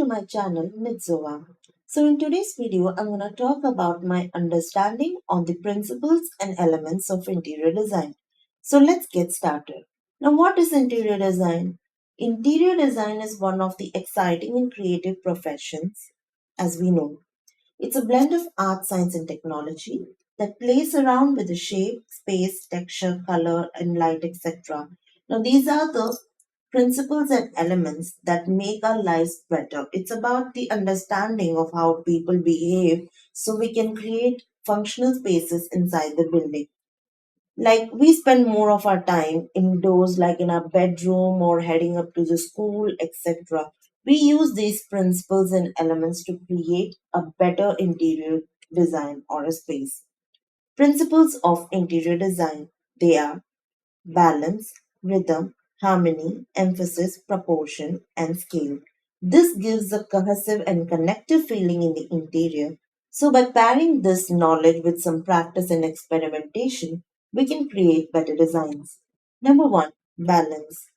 my channel NIDZOA. So in today's video, I'm going to talk about my understanding on the principles and elements of interior design. So let's get started. Now what is interior design? Interior design is one of the exciting and creative professions, as we know. It's a blend of art, science, and technology that plays around with the shape, space, texture, color, and light, etc. Now, these are the principles and elements that make our lives better. It's about the understanding of how people behave so we can create functional spaces inside the building. Like we spend more of our time indoors, like in our bedroom or heading up to the school, etc. We use these principles and elements to create a better interior design or a space. Principles of interior design, they are balance, rhythm, harmony, emphasis, proportion, and scale. This gives a cohesive and connective feeling in the interior. So, by pairing this knowledge with some practice and experimentation, we can create better designs. Number one, balance.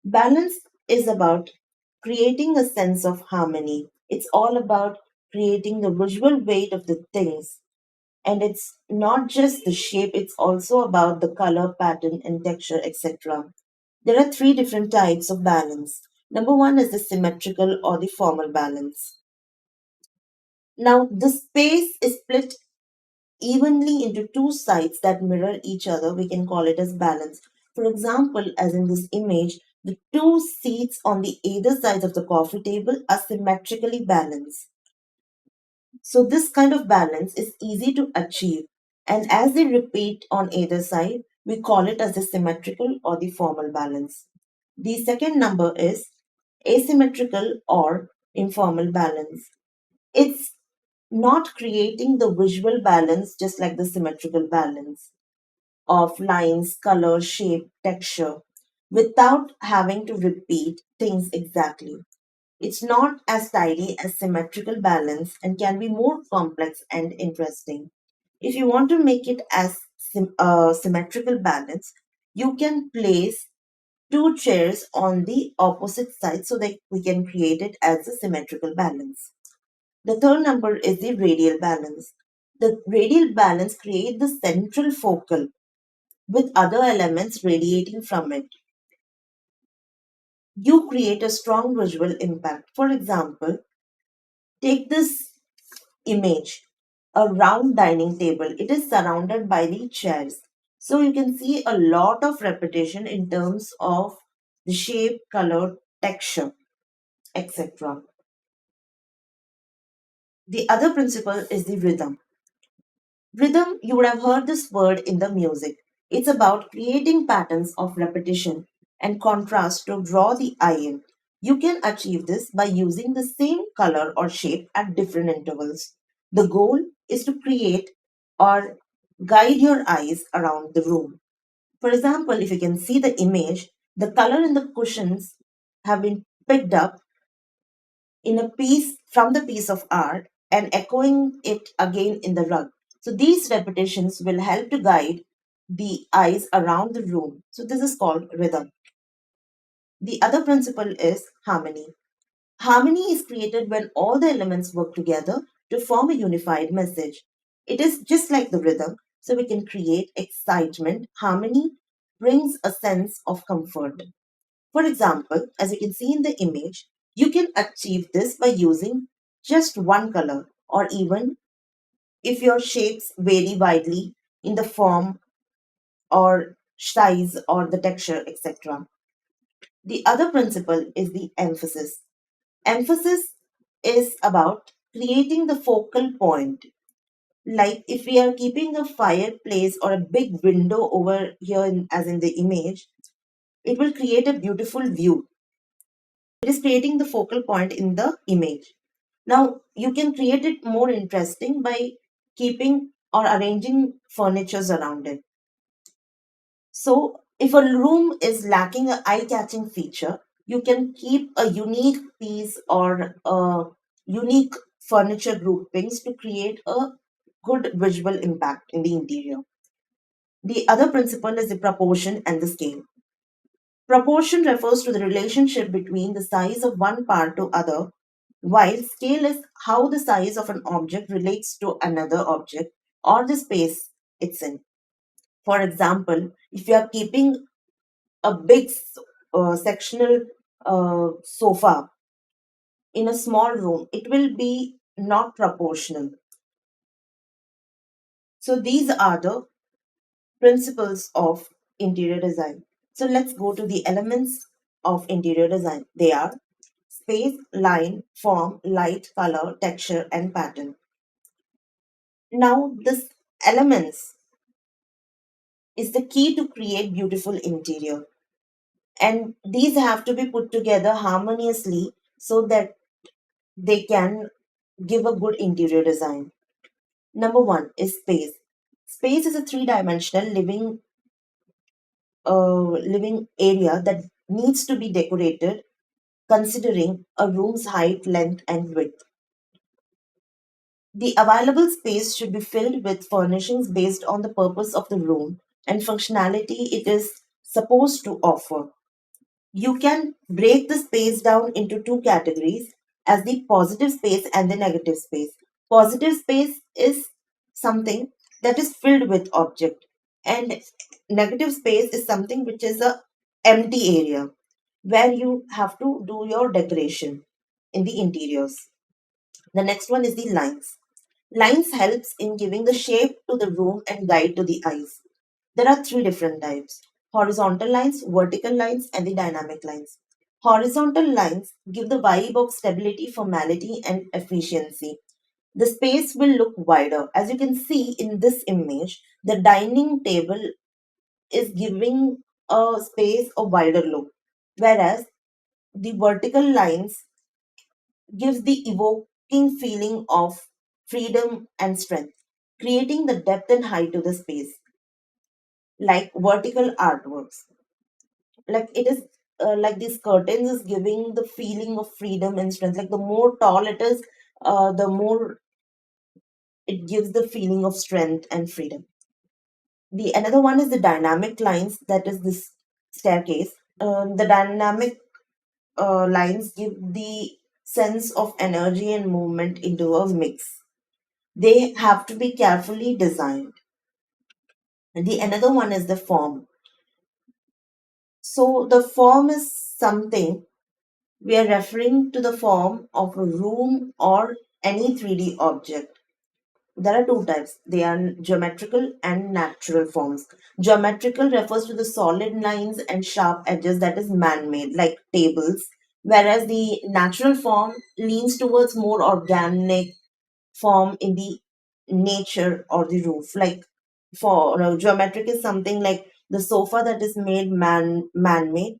Balance is about creating a sense of harmony. It's all about creating the visual weight of the things, and it's not just the shape, it's also about the color pattern and texture, etc. There are three different types of balance. Number one is the symmetrical or the formal balance. Now the space is split evenly into two sides that mirror each other. We can call it as balance. For example, as in this image, the two seats on the either sides of the coffee table are symmetrically balanced. So this kind of balance is easy to achieve, and as they repeat on either side, we call it as the symmetrical or the formal balance. The second number is asymmetrical or informal balance. It's not creating the visual balance just like the symmetrical balance of lines, color, shape, texture without having to repeat things exactly. It's not as tidy as symmetrical balance and can be more complex and interesting. If you want to make it as symmetrical balance, you can place two chairs on the opposite side so that we can create it as a symmetrical balance. The third number is the radial balance. The radial balance creates the central focal with other elements radiating from it. You create a strong visual impact. For example, take this image, a round dining table. It is surrounded by the chairs. So you can see a lot of repetition in terms of the shape, color, texture, etc. The other principle is the rhythm. Rhythm, you would have heard this word in the music. It's about creating patterns of repetition and contrast to draw the eye in. You can achieve this by using the same color or shape at different intervals. The goal is to create or guide your eyes around the room. For example, if you can see the image, the color in the cushions have been picked up in a piece from the piece of art and echoing it again in the rug. So these repetitions will help to guide the eyes around the room. So this is called rhythm. The other principle is harmony. Harmony is created when all the elements work together to form a unified message. It is just like the rhythm, so we can create excitement. Harmony brings a sense of comfort. For example, as you can see in the image, you can achieve this by using just one color, or even if your shapes vary widely in the form or size or the texture, etc. The other principle is the emphasis. Emphasis is about creating the focal point. Like if we are keeping a fireplace or a big window over here, as in the image, it will create a beautiful view. It is creating the focal point in the image. Now, you can create it more interesting by keeping or arranging furnitures around it. So, if a room is lacking an eye catching feature, you can keep a unique piece or a unique furniture groupings to create a good visual impact in the interior. The other principle is the proportion and the scale. Proportion refers to the relationship between the size of one part to other while scale is how the size of an object relates to another object or the space it's in. For example, if you are keeping a big sectional sofa in a small room, it will be not proportional. So these are the principles of interior design. So let's go to the elements of interior design. They are space, line, form, light, color, texture, and pattern. Now, this elements is the key to create beautiful interior, and these have to be put together harmoniously so that they can give a good interior design. Number one is space. Space is a three-dimensional living area that needs to be decorated considering a room's height, length, and width. The available space should be filled with furnishings based on the purpose of the room and functionality it is supposed to offer. You can break the space down into two categories as the positive space and the negative space. Positive space is something that is filled with object, and negative space is something which is a empty area where you have to do your decoration in the interiors. The next one is the lines. Lines helps in giving the shape to the room and guide to the eyes. There are three different types: horizontal lines, vertical lines, and the dynamic lines. Horizontal lines give the vibe of stability, formality, and efficiency. The space will look wider. As you can see in this image, the dining table is giving a space a wider look, whereas the vertical lines gives the evoking feeling of freedom and strength, creating the depth and height to the space, like vertical artworks. Like it is like these curtains is giving the feeling of freedom and strength. Like the more tall it is, the more it gives the feeling of strength and freedom. The another one is the dynamic lines, that is this staircase. The dynamic lines give the sense of energy and movement into a mix. They have to be carefully designed. The another one is the form. So the form is something we are referring to the form of a room or any 3D object. There are two types. They are geometrical and natural forms. Geometrical refers to the solid lines and sharp edges that is man-made, like tables, whereas the natural form leans towards more organic form in the nature or the roof. Like for geometric is something like the sofa that is made man-made.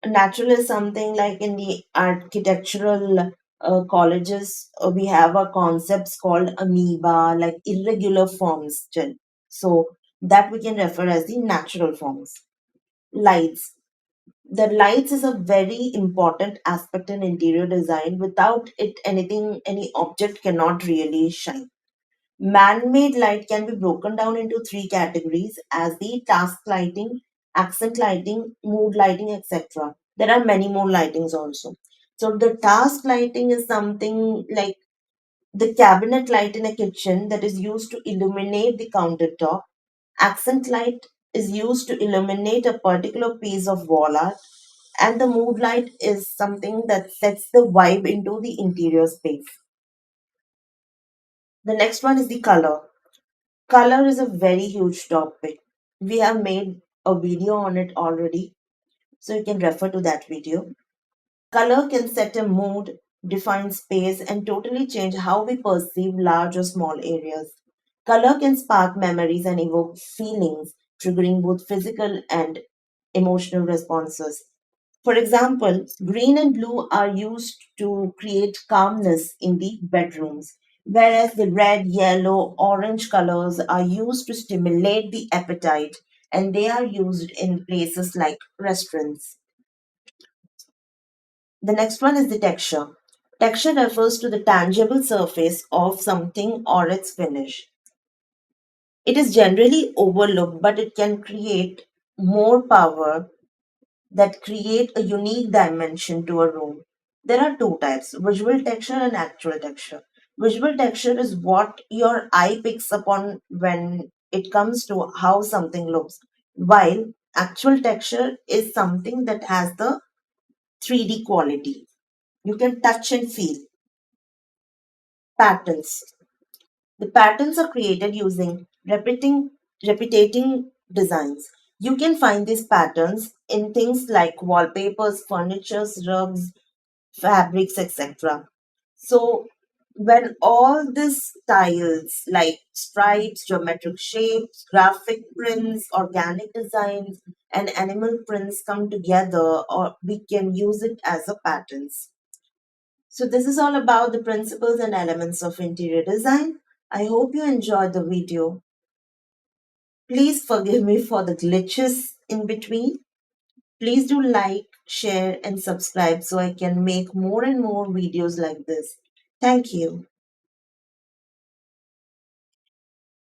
Natural is something like in the architectural colleges, we have a concepts called amoeba, like irregular forms. So that we can refer as the natural forms. Lights. The lights is a very important aspect in interior design. Without it, any object cannot really shine. Man-made light can be broken down into three categories as the task lighting, accent lighting, mood lighting, etc. There are many more lightings also. So the task lighting is something like the cabinet light in a kitchen that is used to illuminate the countertop. Accent light is used to illuminate a particular piece of wall art. And the mood light is something that sets the vibe into the interior space. The next one is the color. Color is a very huge topic. We have made a video on it already, so you can refer to that video. Color can set a mood, define space, and totally change how we perceive large or small areas. Color can spark memories and evoke feelings, triggering both physical and emotional responses. For example, green and blue are used to create calmness in the bedrooms, whereas the red, yellow, orange colors are used to stimulate the appetite, and they are used in places like restaurants. The next one is the texture. Texture refers to the tangible surface of something or its finish. It is generally overlooked, but it can create more power that create a unique dimension to a room. There are two types, visual texture and actual texture. Visual texture is what your eye picks up on when it comes to how something looks, while actual texture is something that has the 3D quality. You can touch and feel. Patterns. The patterns are created using repeating designs. You can find these patterns in things like wallpapers, furnitures, rugs, fabrics, etc. So when all these styles like stripes, geometric shapes, graphic prints, organic designs, and animal prints come together, or we can use it as a patterns. So this is all about the principles and elements of interior design. I hope you enjoyed the video. Please forgive me for the glitches in between. Please do like, share, and subscribe so I can make more and more videos like this. Thank you.